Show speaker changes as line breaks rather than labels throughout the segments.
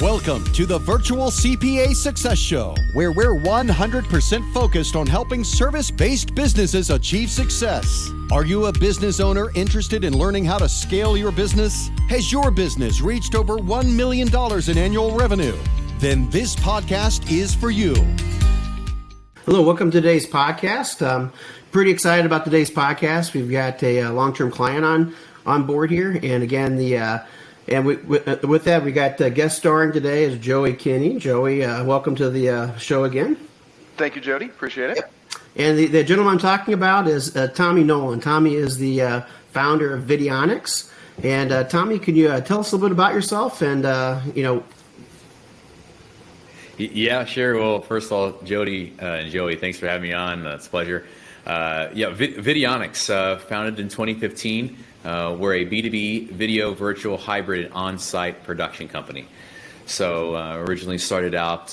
Welcome to the Virtual CPA Success Show, where we're 100% focused on helping service-based businesses achieve success. Are you a business owner interested in learning how to scale your business? Has your business reached over $1 million in annual revenue? Then this podcast is for you.
Hello, welcome to today's podcast. Pretty excited about today's podcast. We've got a long-term client on board here, and again, with that, we got guest starring today is Joey Kinney. Joey, welcome to the show again.
Thank you, Jody. Appreciate it.
Yep. And the gentleman I'm talking about is Tommy Nolan. Tommy is the founder of Vidionix. And Tommy, can you tell us a little bit about yourself and
Yeah, sure. Well, first of all, Jody and Joey, thanks for having me on. It's a pleasure. Vidionix, founded in 2015. We're a B2B video virtual hybrid on-site production company. So originally started out,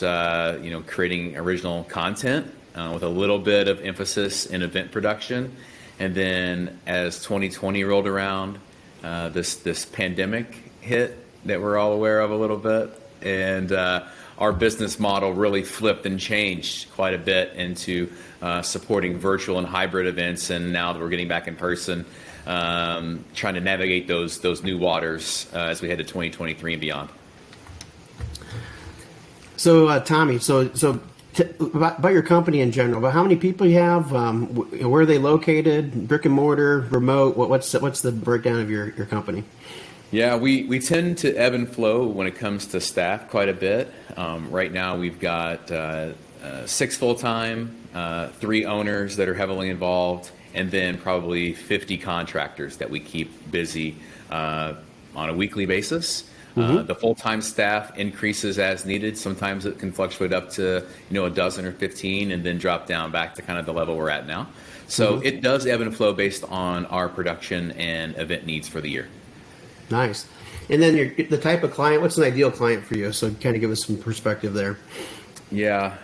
creating original content with a little bit of emphasis in event production. And then as 2020 rolled around, this pandemic hit that we're all aware of a little bit. And our business model really flipped and changed quite a bit into supporting virtual and hybrid events. And now that we're getting back in person, trying to navigate those new waters as we head to 2023 and beyond. So,
Tommy, about your company in general, but how many people you have? Where are they located? Brick and mortar, remote? What's the breakdown of your company?
Yeah, we tend to ebb and flow when it comes to staff quite a bit. Right now we've got 6 full-time, 3 owners that are heavily involved, and then probably 50 contractors that we keep busy on a weekly basis. Mm-hmm. The full-time staff increases as needed. Sometimes it can fluctuate up to a dozen or 15 and then drop down back to kind of the level we're at now. So mm-hmm. It does ebb and flow based on our production and event needs for the year.
Nice. And then the type of client, what's an ideal client for you? So kind of give us some perspective there.
Yeah,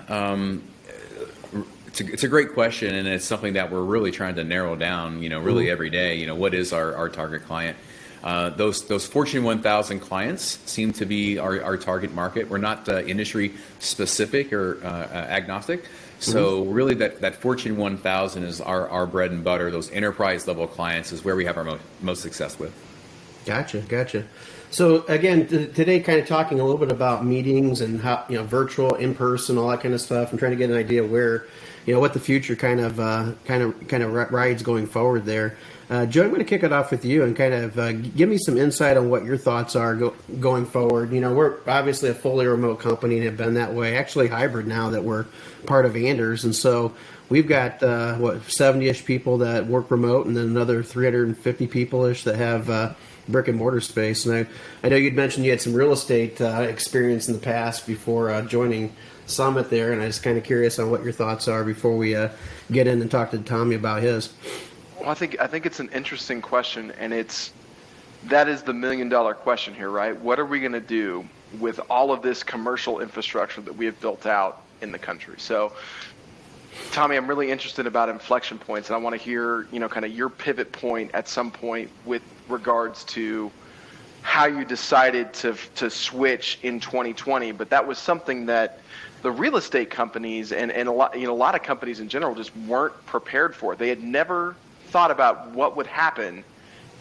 it's a great question, and it's something that we're really trying to narrow down, really every day. What is our target client? Those Fortune 1000 clients seem to be our target market. We're not industry specific or agnostic. So really that Fortune 1000 is our bread and butter. Those enterprise level clients is where we have our most success with.
Gotcha. So again, today kind of talking a little bit about meetings and how, virtual, in person, all that kind of stuff, and trying to get an idea where, what the future kind of rides going forward there. Joe, I'm going to kick it off with you and kind of give me some insight on what your thoughts are going forward. We're obviously a fully remote company and have been that way, actually hybrid now that we're part of Anders. And so we've got, 70-ish people that work remote, and then another 350 people-ish that have brick and mortar space. And I know you'd mentioned you had some real estate experience in the past before joining Summit there, and I was kind of curious on what your thoughts are before we get in and talk to Tommy about his.
Well, I think it's an interesting question, and that is the $1 million question here, right? What are we going to do with all of this commercial infrastructure that we have built out in the country? So, Tommy, I'm really interested about inflection points, and I want to hear, kind of your pivot point at some point with regards to how you decided to switch in 2020. But that was something that the real estate companies and a lot of companies in general just weren't prepared for. They had never thought about what would happen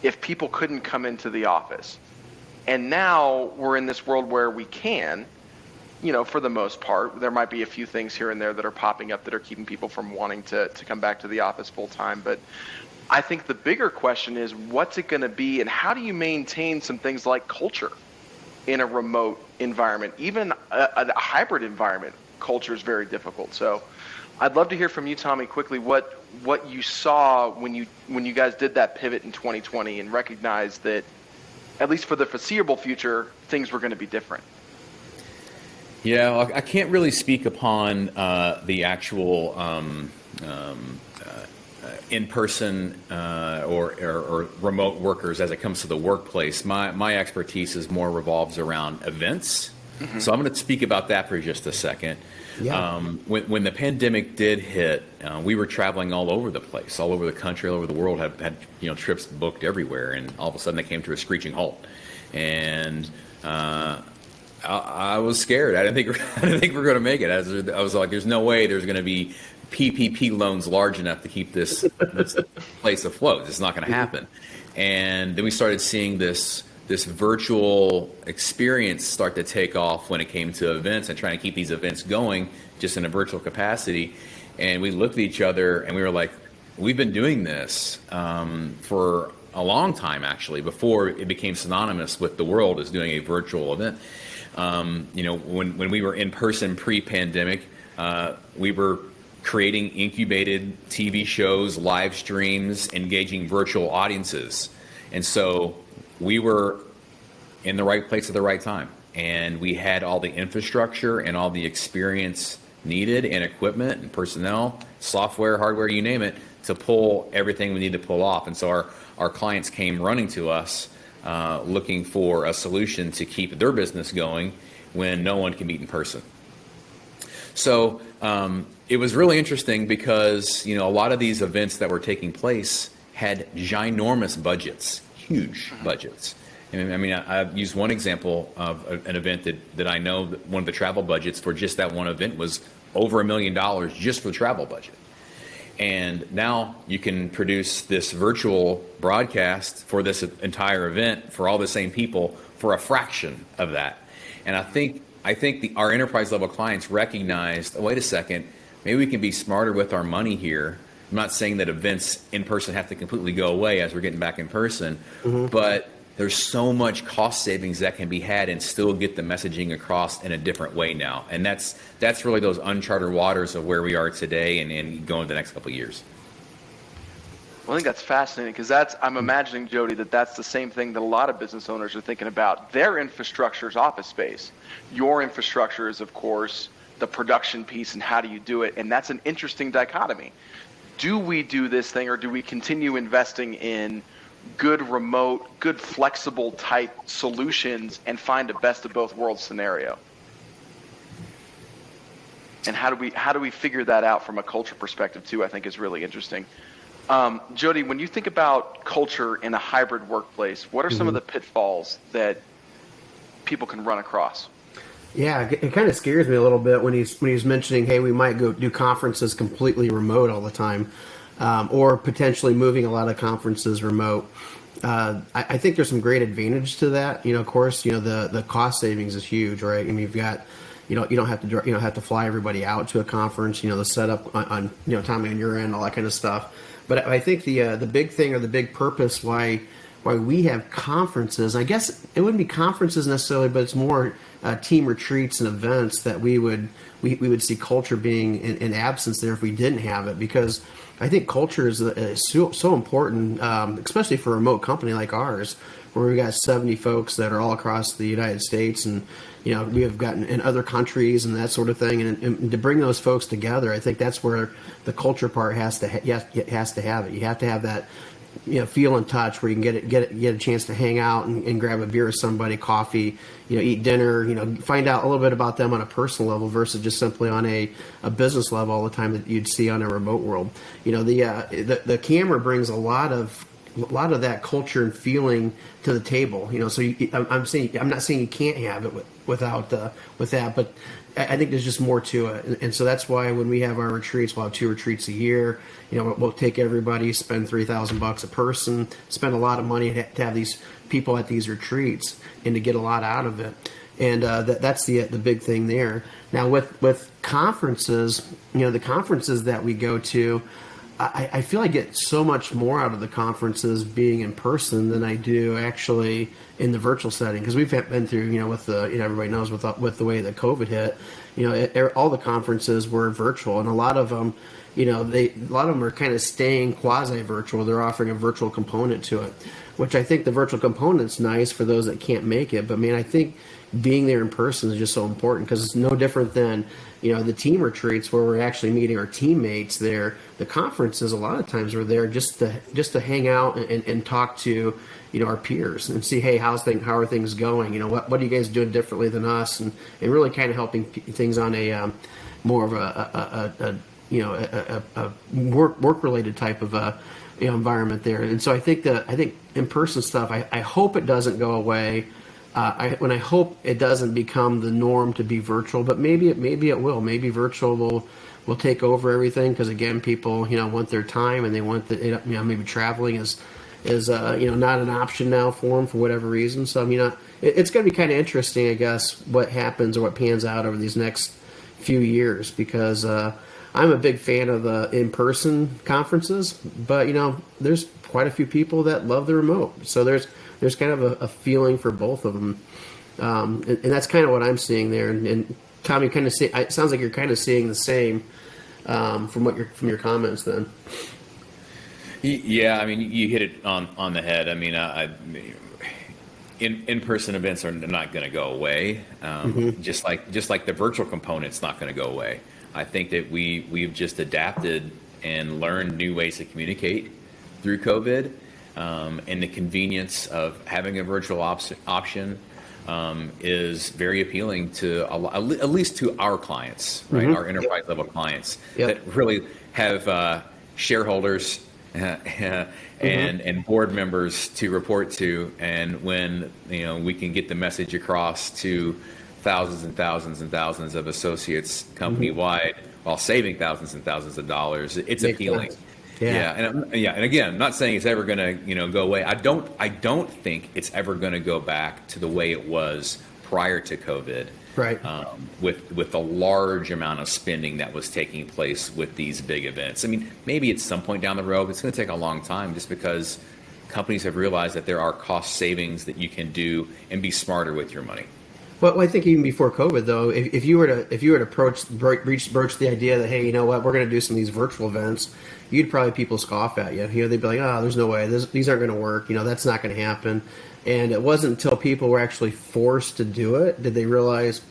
if people couldn't come into the office. And now we're in this world where we can, for the most part. There might be a few things here and there that are popping up that are keeping people from wanting to come back to the office full time. But I think the bigger question is, what's it going to be, and how do you maintain some things like culture in a remote environment? Even a hybrid environment, culture is very difficult. So I'd love to hear from you, Tommy, quickly what you saw when you guys did that pivot in 2020 and recognized that, at least for the foreseeable future, things were going to be different.
Yeah, well, I can't really speak upon the actual in-person or remote workers as it comes to the workplace. My expertise is more revolves around events. Mm-hmm. So I'm going to speak about that for just a second. Yeah. When the pandemic did hit, we were traveling all over the place, all over the country, all over the world, had trips booked everywhere, and all of a sudden they came to a screeching halt. And I was scared. I didn't think I didn't think we were going to make it. I was like, there's no way there's going to be PPP loans large enough to keep this place afloat. It's not going to happen. And then we started seeing this virtual experience start to take off when it came to events and trying to keep these events going just in a virtual capacity. And we looked at each other and we were like, we've been doing this for a long time, actually, before it became synonymous with the world as doing a virtual event. When we were in person pre-pandemic, we were creating incubated TV shows, live streams, engaging virtual audiences. And so we were in the right place at the right time. And we had all the infrastructure and all the experience needed and equipment and personnel, software, hardware, you name it, to pull everything we need to pull off. And so our clients came running to us looking for a solution to keep their business going when no one can meet in person. So it was really interesting because, a lot of these events that were taking place had ginormous budgets, huge budgets. And I mean, I used one example of an event that I know that one of the travel budgets for just that one event was over $1 million just for the travel budget. And now you can produce this virtual broadcast for this entire event for all the same people for a fraction of that. And I think our enterprise level clients recognized, oh, wait a second, maybe we can be smarter with our money here. I'm not saying that events in person have to completely go away as we're getting back in person, but there's so much cost savings that can be had and still get the messaging across in a different way now. And that's really those uncharted waters of where we are today and going the next couple of years.
Well, I think that's fascinating because I'm imagining, Jody, that's the same thing that a lot of business owners are thinking about. Their infrastructure is office space. Your infrastructure is, of course, the production piece and how do you do it. And that's an interesting dichotomy. Do we do this thing or do we continue investing in good remote, good flexible type solutions and find a best of both worlds scenario? And how do we figure that out from a culture perspective too, I think is really interesting. Jody, when you think about culture in a hybrid workplace, what are some of the pitfalls that people can run across?
Yeah, it kind of scares me a little bit when he's mentioning, hey, we might go do conferences completely remote all the time, or potentially moving a lot of conferences remote. I think there's some great advantage to that. Of course, the cost savings is huge, right? I mean, you've got, you don't have to fly everybody out to a conference. The setup on time on your end, all that kind of stuff. But I think the big thing or the big purpose why we have conferences, I guess it wouldn't be conferences necessarily, but it's more team retreats and events that we would see culture being in absence there if we didn't have it, because I think culture is so important, especially for a remote company like ours, where we got 70 folks that are all across the United States, and we have gotten in other countries and that sort of thing, and to bring those folks together, I think that's where the culture part has to have it. You have to have that feel and touch where you can get a chance to hang out and grab a beer with somebody, coffee, eat dinner, find out a little bit about them on a personal level versus just simply on a business level all the time that you'd see on a remote world. The camera brings a lot of that culture and feeling to the table. So I'm not saying you can't have it without that, but I think there's just more to it. And so that's why when we have our retreats, we'll have 2 retreats a year. We'll take everybody, spend $3,000 a person, spend a lot of money to have these people at these retreats and to get a lot out of it. And that's the big thing there. Now with conferences, the conferences that we go to, I feel I get so much more out of the conferences being in person than I do actually in the virtual setting, because we've been through, with the, everybody knows with the way that COVID hit, all the conferences were virtual, and a lot of them, a lot of them are kind of staying quasi-virtual. They're offering a virtual component to it, which I think the virtual component's nice for those that can't make it. But man, I think being there in person is just so important, because it's no different than the team retreats where we're actually meeting our teammates there. The conferences, a lot of times we're there just to hang out and talk to our peers and see, hey, how are things going? What are you guys doing differently than us? And really kind of helping things on a more of a work related type of environment there. And so I think in person stuff, I hope it doesn't go away. when I hope it doesn't become the norm to be virtual, but maybe it will. Maybe virtual will take over everything, because again, people want their time, and they want maybe traveling is not an option now for them for whatever reason. So it's going to be kind of interesting, I guess, what happens or what pans out over these next few years, because I'm a big fan of the in-person conferences, but there's quite a few people that love the remote. So there's kind of a feeling for both of them, and that's kind of what I'm seeing there. And Tommy, it sounds like you're kind of seeing the same from your comments then.
Yeah, I mean, you hit it on the head. I mean, in-person events are not going to go away. Just like the virtual component's not going to go away. I think that we've just adapted and learned new ways to communicate through COVID, and the convenience of having a virtual option is very appealing to at least to our clients, right? Our enterprise level clients that really have shareholders and board members to report to, and when we can get the message across to thousands and thousands and thousands of associates company wide while saving thousands and thousands of dollars, it's appealing. And again, I'm not saying it's ever going to go away. I don't think it's ever going to go back to the way it was prior to COVID.
Right.
With the large amount of spending that was taking place with these big events. I mean, maybe at some point down the road, it's going to take a long time, just because companies have realized that there are cost savings that you can do and be smarter with your money.
Well, I think even before COVID, though, if you were to broach the idea that, hey, you know what, we're going to do some of these virtual events, you'd probably people scoff at you. They'd be like, oh, there's no way, these aren't going to work. That's not going to happen. And it wasn't until people were actually forced to do it did they realize,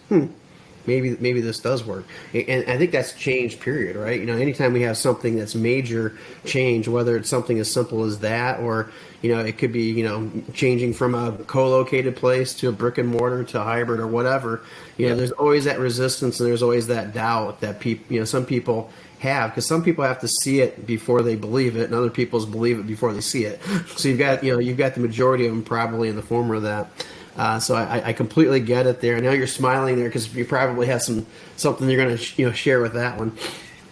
maybe this does work. And I think that's change, period, right? Anytime we have something that's major change, whether it's something as simple as that, or it could be changing from a co-located place to a brick and mortar to a hybrid or whatever. There's always that resistance, and there's always that doubt that people, some people have, because some people have to see it before they believe it, and other people believe it before they see it. So you've got the majority of them probably in the former of that. So I completely get it there. I know you're smiling there because you probably have something you're going to share with that one.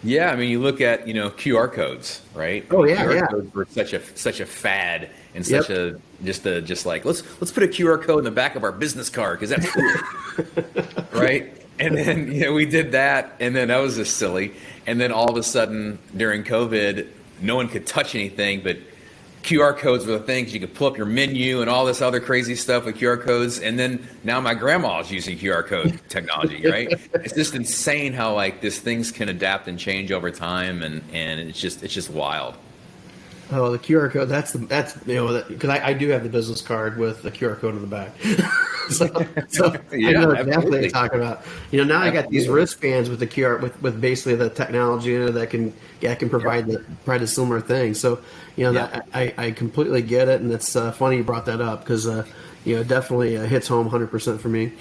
Yeah, I mean, you look at QR codes, right?
Oh yeah,
QR codes were such a fad, and such a just like let's put a QR code in the back of our business card because that's cool, right? And then we did that, and then that was just silly. And then all of a sudden during COVID, no one could touch anything, but QR codes were the things. You could pull up your menu and all this other crazy stuff with QR codes. And then now my grandma's using QR code technology, right? It's just insane how these things can adapt and change over time, and it's just wild.
Oh, the QR code, that's because I do have the business card with the QR code on the back. so
yeah,
I know
absolutely.
exactly what you're talking about. Now I got these wristbands with the QR with basically the technology in it that can provide a similar thing. So that I completely get it, and it's funny you brought that up because it definitely hits home 100% for me.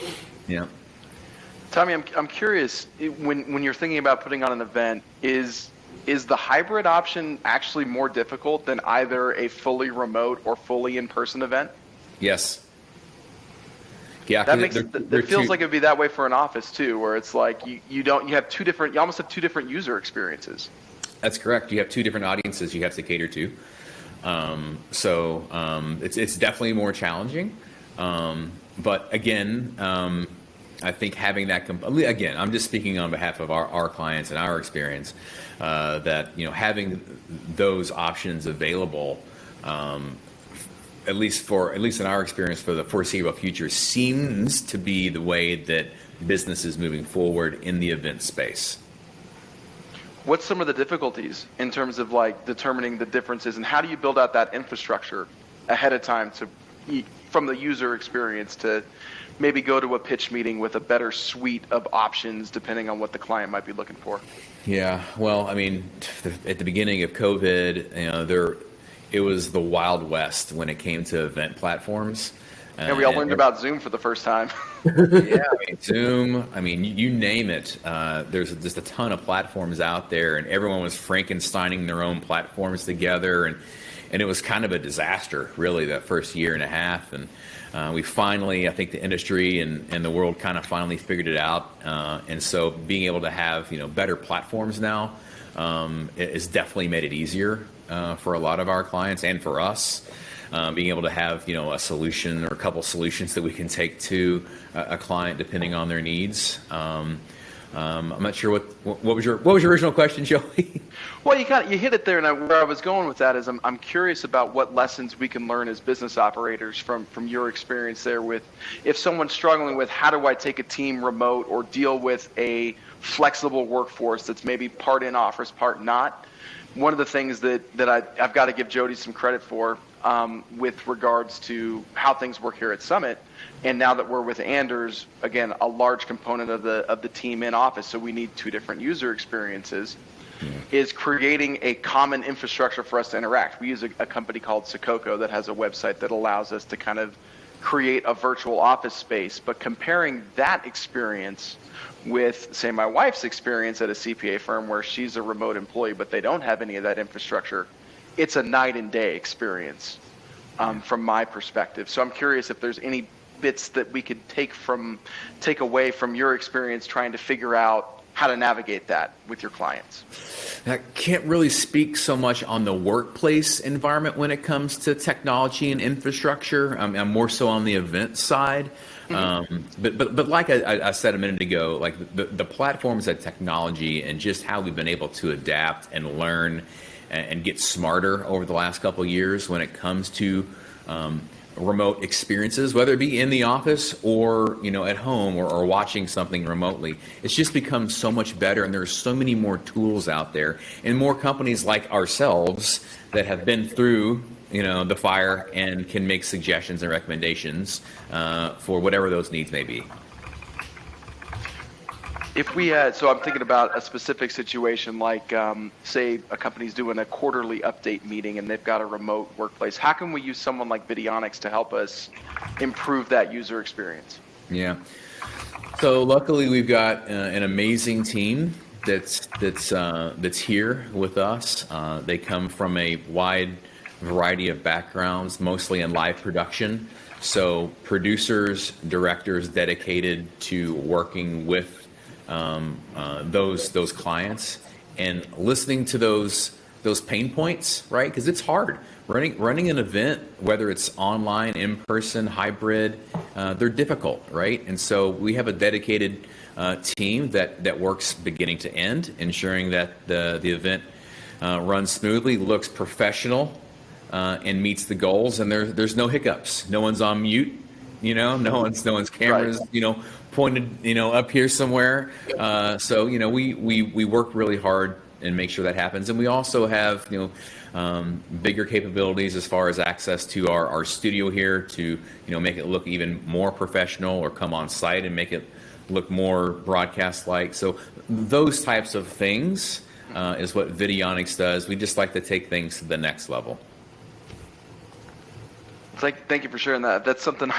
Yeah.
Tommy, I'm curious, when you're thinking about putting on an event, is the hybrid option actually more difficult than either a fully remote or fully in-person event?
Yes. Yeah,
that makes it feels like it'd be that way for an office too, where it's like you almost have two different user experiences. That's correct. You have two different audiences you have to cater to.
It's definitely more challenging. But again, I think having that again, I'm just speaking on behalf of our clients and our experience, that having those options available, at least in our experience for the foreseeable future, seems to be the way that business is moving forward in the event space.
What's some of the difficulties in terms of determining the differences, and how do you build out that infrastructure ahead of time from the user experience to maybe go to a pitch meeting with a better suite of options depending on what the client might be looking for?
Yeah, well, I mean, at the beginning of COVID, it was the Wild West when it came to event platforms.
And we all learned about Zoom for the first time.
Yeah, Zoom, you name it. There's just a ton of platforms out there, and everyone was Frankensteining their own platforms together, and it was kind of a disaster, really, that first year and a half. And We finally, I think the industry and the world kind of finally figured it out. And so being able to have, better platforms now has definitely made it easier for a lot of our clients and for us. Being able to have, a solution or a couple solutions that we can take to a client depending on their needs. I'm not sure what was your original question, Joey?
Well, you hit it there, and where I was going with that is I'm curious about what lessons we can learn as business operators from your experience there with if someone's struggling with how do I take a team remote or deal with a flexible workforce that's maybe part in office, part not. One of the things that I've got to give Jody some credit for with regards to how things work here at Summit, and now that we're with Anders, again, a large component of the team in office, so we need two different user experiences, is creating a common infrastructure for us to interact. We use a company called Sococo that has a website that allows us to kind of create a virtual office space, but comparing that experience with, say, my wife's experience at a CPA firm where she's a remote employee, but they don't have any of that infrastructure, it's a night and day experience from my perspective. So I'm curious if there's any bits that we could take away from your experience trying to figure out how to navigate that with your clients.
I can't really speak so much on the workplace environment when it comes to technology and infrastructure. I'm more so on the event side. But like I said a minute ago, like the platforms of technology and just how we've been able to adapt and learn and get smarter over the last couple of years when it comes to remote experiences, whether it be in the office or at home or watching something remotely. It's just become so much better, and there's so many more tools out there and more companies like ourselves that have been through the fire and can make suggestions and recommendations for whatever those needs may be.
If we had, so I'm thinking about a specific situation like, say, a company's doing a quarterly update meeting and they've got a remote workplace. How can we use someone like Vidionix to help us improve that user experience?
Yeah. So luckily, we've got an amazing team that's here with us. They come from a wide variety of backgrounds, mostly in live production. So producers, directors dedicated to working with those clients and listening to those pain points, right? Because it's hard running an event, whether it's online, in person, hybrid. They're difficult, right? And so we have a dedicated team that works beginning to end, ensuring that the event runs smoothly, looks professional, and meets the goals. And there's no hiccups. No one's on mute. No one's cameras,
right.
Pointed, up here somewhere. So, we work really hard and make sure that happens. And we also have, bigger capabilities as far as access to our studio here to, make it look even more professional, or come on site and make it look more broadcast-like. So those types of things is what Vidionix does. We just like to take things to the next level.
Thank you for sharing that. That's something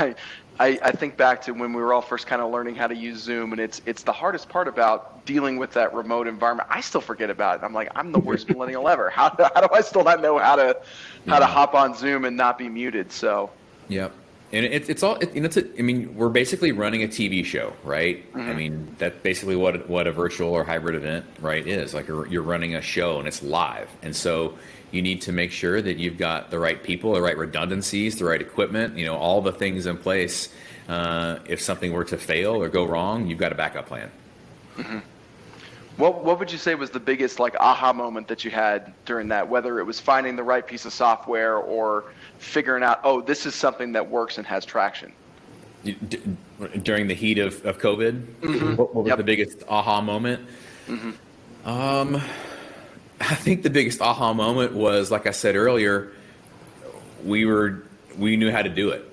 I think back to when we were all first kind of learning how to use Zoom, and it's the hardest part about dealing with that remote environment. I still forget about it. I'm like, I'm the worst millennial ever. How do I still not know how to hop on Zoom and not be muted? So. Yep.
And we're basically running a TV show, right? Mm-hmm. I mean, that's basically what a virtual or hybrid event, right, is. Like you're running a show and it's live. And so you need to make sure that you've got the right people, the right redundancies, the right equipment, all the things in place. If something were to fail or go wrong, you've got a backup plan.
Mm-hmm. What would you say was the biggest aha moment that you had during that, whether it was finding the right piece of software or figuring out, this is something that works and has traction?
During the heat of COVID, mm-hmm. What was the biggest aha moment? Mm-hmm. I think the biggest aha moment was, like I said earlier, we knew how to do it.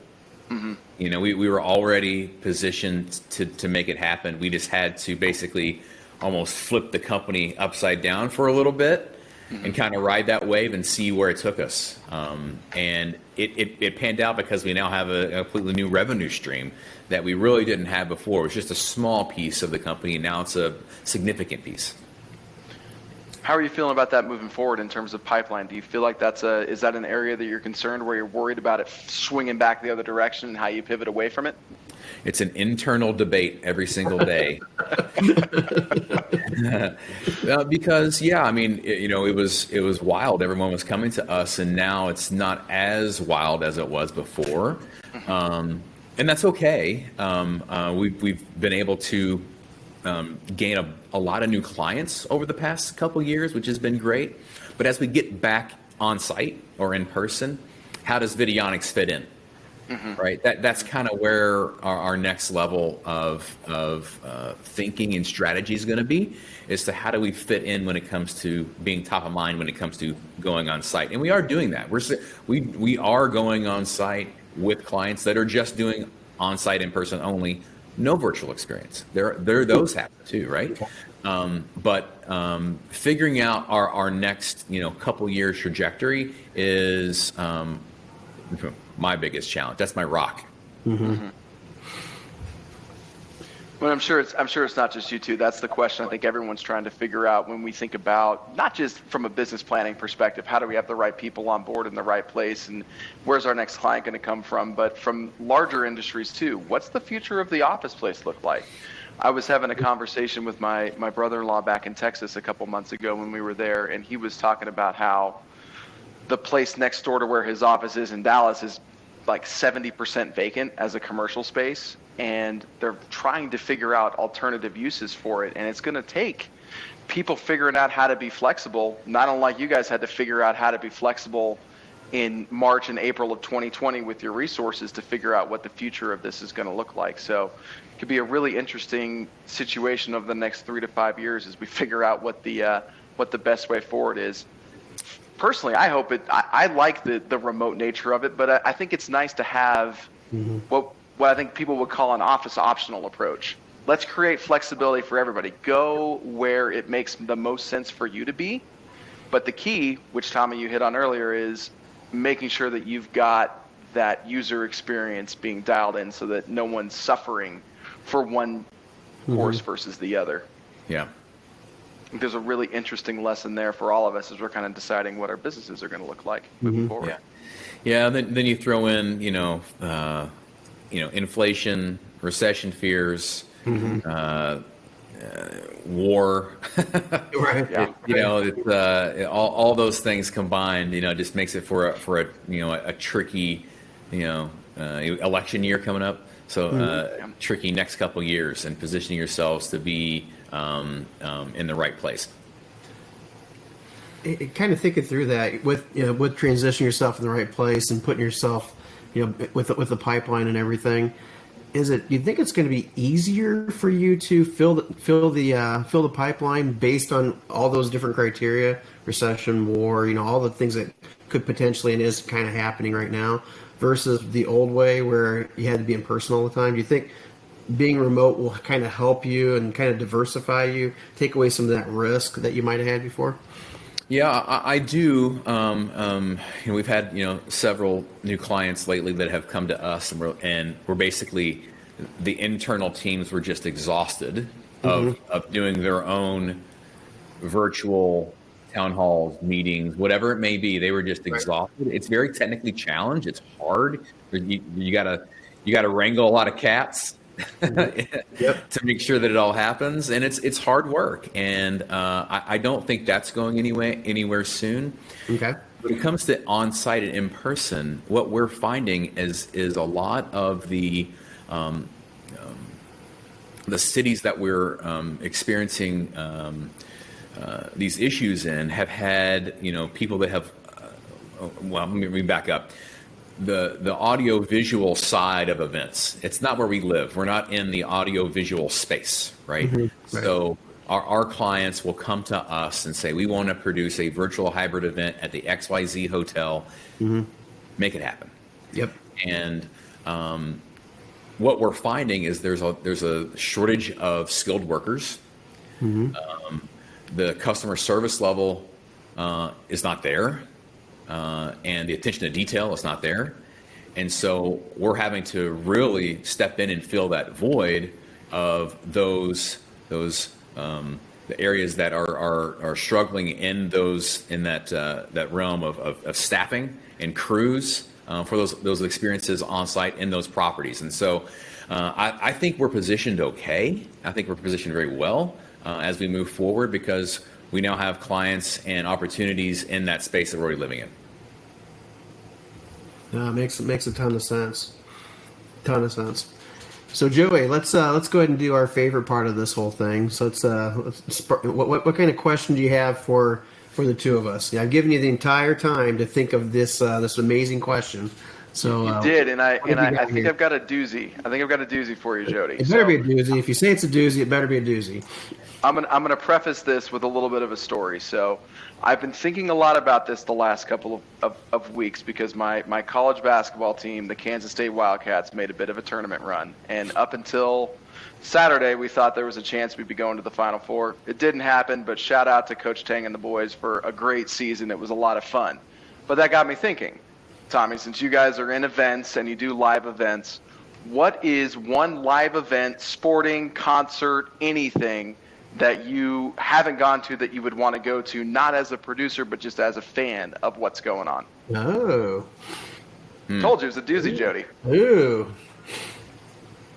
Mm-hmm. We were already positioned to make it happen. We just had to basically almost flip the company upside down for a little bit, mm-hmm. and kind of ride that wave and see where it took us. And it panned out because we now have a completely new revenue stream that we really didn't have before. It was just a small piece of the company, and now it's a significant piece.
How are you feeling about that moving forward in terms of pipeline? Do you feel like is that an area that you're concerned where you're worried about it swinging back the other direction and how you pivot away from it?
It's an internal debate every single day. Because I mean, it was wild. Everyone was coming to us, and now it's not as wild as it was before, and that's okay. We've been able to gain a lot of new clients over the past couple years, which has been great. But as we get back on site or in person, how does Vidionix fit in? Right. That's kind of where our next level of thinking and strategy is going to be, is to how do we fit in when it comes to being top of mind when it comes to going on site. And we are doing that. We are going on site with clients that are just doing on site, in person only, no virtual experience. There those happen too, right? But figuring out our next couple years trajectory is my biggest challenge. That's my rock.
Well, I'm sure it's not just you two. That's the question I think everyone's trying to figure out when we think about, not just from a business planning perspective, how do we have the right people on board in the right place, and where's our next client going to come from, but from larger industries too. What's the future of the office place look like? I was having a conversation with my brother-in-law back in Texas a couple months ago when we were there, and he was talking about how the place next door to where his office is in Dallas is like 70% vacant as a commercial space, and they're trying to figure out alternative uses for it. And it's going to take people figuring out how to be flexible, not unlike you guys had to figure out how to be flexible in March and April of 2020 with your resources to figure out what the future of this is going to look like. So it could be a really interesting situation over the next 3 to 5 years as we figure out what the best way forward is. Personally, I hope I like the remote nature of it, but I think it's nice to have what I think people would call an office optional approach. Let's create flexibility for everybody. Go where it makes the most sense for you to be. But the key, which Tommy you hit on earlier, is making sure that you've got that user experience being dialed in so that no one's suffering for one course versus the other.
Yeah.
There's a really interesting lesson there for all of us as we're kind of deciding what our businesses are going to look like moving forward.
Yeah. Then you throw in, inflation, recession fears, war.
Right.
Yeah. All those things combined, just makes it for a tricky, election year coming up. So tricky next couple years, and positioning yourselves to be in the right place.
Kind of thinking through that with transitioning yourself in the right place and putting yourself, with the pipeline and everything. Do you think it's going to be easier for you to fill the pipeline based on all those different criteria, recession, war, all the things that could potentially and is kind of happening right now, versus the old way where you had to be in person all the time? Do you think being remote will kind of help you and kind of diversify you, take away some of that risk that you might have had before?
Yeah, I do. We've had several new clients lately that have come to us, and we're basically, the internal teams were just exhausted of doing their own virtual town halls, meetings, whatever it may be. They were just exhausted. It's very technically challenged. It's hard. You gotta wrangle a lot of cats. To make sure that it all happens, and it's hard work, and I don't think that's going anywhere soon.
Okay.
When it comes to on-site and in-person, what we're finding is a lot of the cities that we're experiencing these issues in have had people that have let me back up. The audio visual side of events. It's not where we live. We're not in the audio visual space, right? So our clients will come to us and say, we want to produce a virtual hybrid event at the XYZ hotel. Make it happen.
Yep.
And what we're finding is there's a shortage of skilled workers. The customer service level is not there. And the attention to detail is not there. And so we're having to really step in and fill that void of those the areas that are struggling in that realm of staffing and crews for those experiences on site in those properties. And so I think we're positioned okay. I think we're positioned very well as we move forward, because we now have clients and opportunities in that space that we're already living in.
It makes a ton of sense. So Joey, let's go ahead and do our favorite part of this whole thing. So what kind of question do you have for the two of us? Yeah, I've given you the entire time to think of this amazing question. So
you did, and I think I've got a doozy. I think I've got a doozy for you, Jody.
It better be a doozy. If you say it's a doozy, it better be a doozy.
I'm gonna preface this with a little bit of a story. So I've been thinking a lot about this the last couple of weeks, because my college basketball team, the Kansas State Wildcats, made a bit of a tournament run. And up until Saturday, we thought there was a chance we'd be going to the Final Four. It didn't happen, but shout out to Coach Tang and the boys for a great season. It was a lot of fun. But that got me thinking, Tommy, since you guys are in events and you do live events, what is one live event, sporting, concert, anything, that you haven't gone to that you would want to go to, not as a producer, but just as a fan of what's going on?
Oh.
Told you it was a doozy, Jody.
Ooh.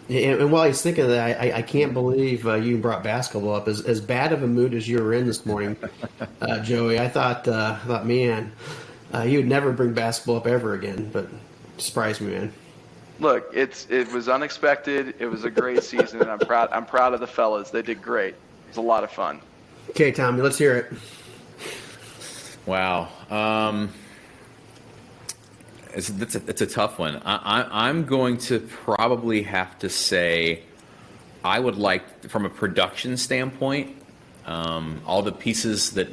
Yeah, and while he's thinking of that, I can't believe you brought basketball up. As bad of a mood as you were in this morning, Joey, I thought, man, you would never bring basketball up ever again, but surprised me, man.
Look, it was unexpected. It was a great season, and I'm proud of the fellas. They did great. It was a lot of fun.
Okay, Tommy, let's hear it.
Wow. It's a tough one. I'm going to probably have to say I would like, from a production standpoint, all the pieces that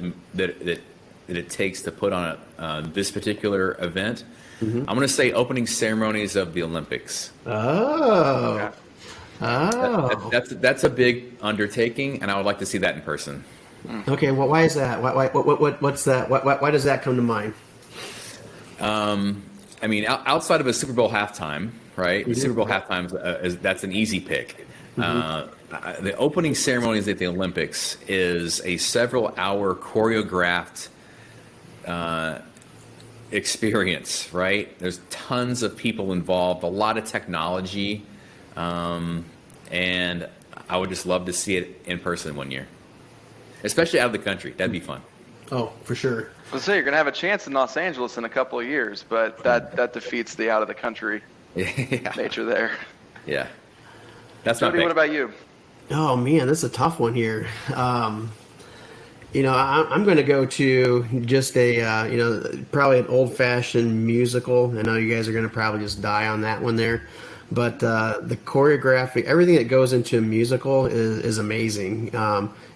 it takes to put on this particular event. Mm-hmm. I'm going to say opening ceremonies of the Olympics.
Oh.
Okay.
Oh.
That's a big undertaking, and I would like to see that in person.
Okay, well, why is that? What's that? Why does that come to mind?
I mean, outside of a Super Bowl halftime, right?
Mm-hmm.
The Super Bowl halftime that's an easy pick. Mm-hmm. The opening ceremonies at the Olympics is a several-hour choreographed experience, right? There's tons of people involved, a lot of technology, and I would just love to see it in person one year, especially out of the country. That'd be fun.
Oh, for sure.
Let's say you're going to have a chance in Los Angeles in a couple of years, but that defeats the out of the country nature there.
Yeah. That's
Jody,
not
what about you?
Oh, man, this is a tough one here. I'm going to go to just probably an old-fashioned musical. I know you guys are going to probably just die on that one there. But the choreography, everything that goes into a musical is amazing.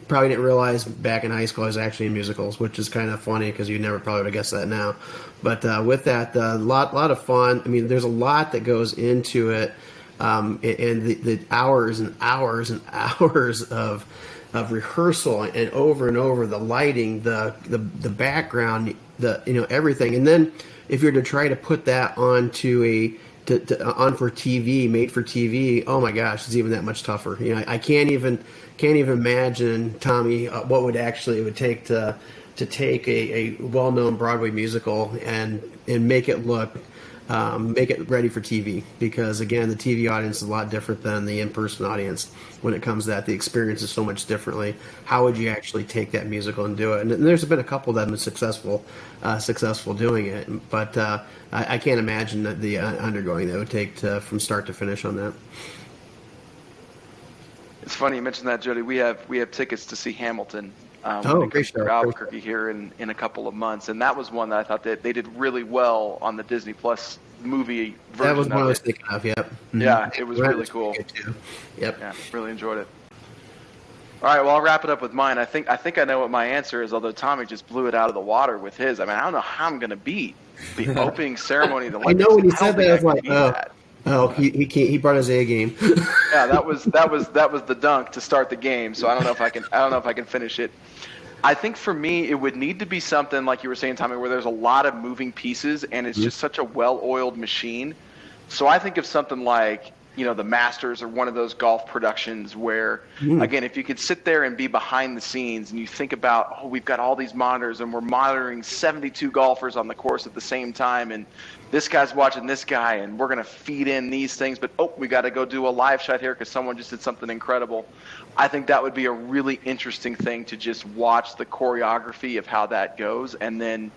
Probably didn't realize back in high school I was actually in musicals, which is kind of funny because you never probably would have guessed that now. But with that, a lot of fun. I mean, there's a lot that goes into it, and the hours and hours and hours of rehearsal and over the lighting, the background, everything. And then if you're to try to put that onto on for TV, made for TV, oh my gosh, it's even that much tougher. I can't even imagine, Tommy, what it would take to take a well-known Broadway musical and make it ready for TV, because again, the TV audience is a lot different than the in-person audience when it comes to that. The experience is so much differently. How would you actually take that musical and do it? And there's been a couple that have been successful doing it, but I can't imagine that the undergoing that would take from start to finish on that.
It's funny you mentioned that, Jody. We have tickets to see Hamilton.
Great show.
Albuquerque here in a couple of months, and that was one that I thought that they did really well on the Disney Plus movie version.
That was what I was thinking of. Yep. Mm-hmm.
Yeah, it was really cool.
Yep.
Yeah, really enjoyed it. All right, well, I'll wrap it up with mine. I think I know what my answer is, although Tommy just blew it out of the water with his. I mean, I don't know how I'm going to beat the opening ceremony.
I know when you said that, I was like, oh, he brought his A game.
Yeah, that was the dunk to start the game. So I don't know if I can finish it. I think for me, it would need to be something like you were saying, Tommy, where there's a lot of moving pieces and it's just such a well-oiled machine. So I think of something like the Masters or one of those golf productions where, again, if you could sit there and be behind the scenes and you think about, oh, we've got all these monitors and we're monitoring 72 golfers on the course at the same time, and this guy's watching this guy, and we're going to feed in these things, but we got to go do a live shot here because someone just did something incredible. I think that would be a really interesting thing to just watch the choreography of how that goes, and then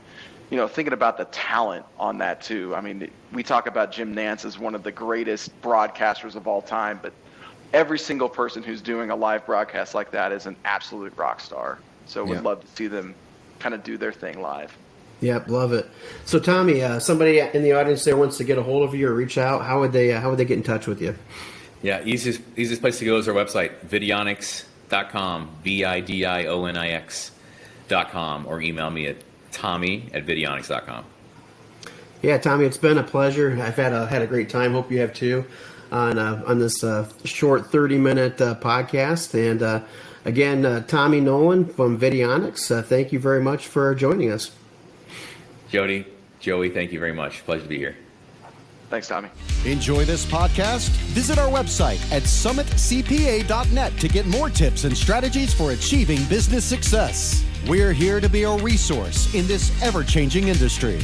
thinking about the talent on that too. I mean, we talk about Jim Nance as one of the greatest broadcasters of all time, but every single person who's doing a live broadcast like that is an absolute rock star. So we'd love to see them kind of do their thing live.
Yep, love it. So Tommy, somebody in the audience there wants to get a hold of you or reach out. How would they get in touch with you?
Yeah, easiest place to go is our website, vidionix.com, vidionix.com, or email me at tommy@vidionix.com.
Yeah, Tommy, it's been a pleasure. I've had a great time. Hope you have too on this short 30-minute podcast. And again, Tommy Nolan from Vidionix, thank you very much for joining us.
Jody, Joey, thank you very much. Pleasure to be here.
Thanks, Tommy.
Enjoy this podcast? Visit our website at summitcpa.net to get more tips and strategies for achieving business success. We're here to be a resource in this ever-changing industry.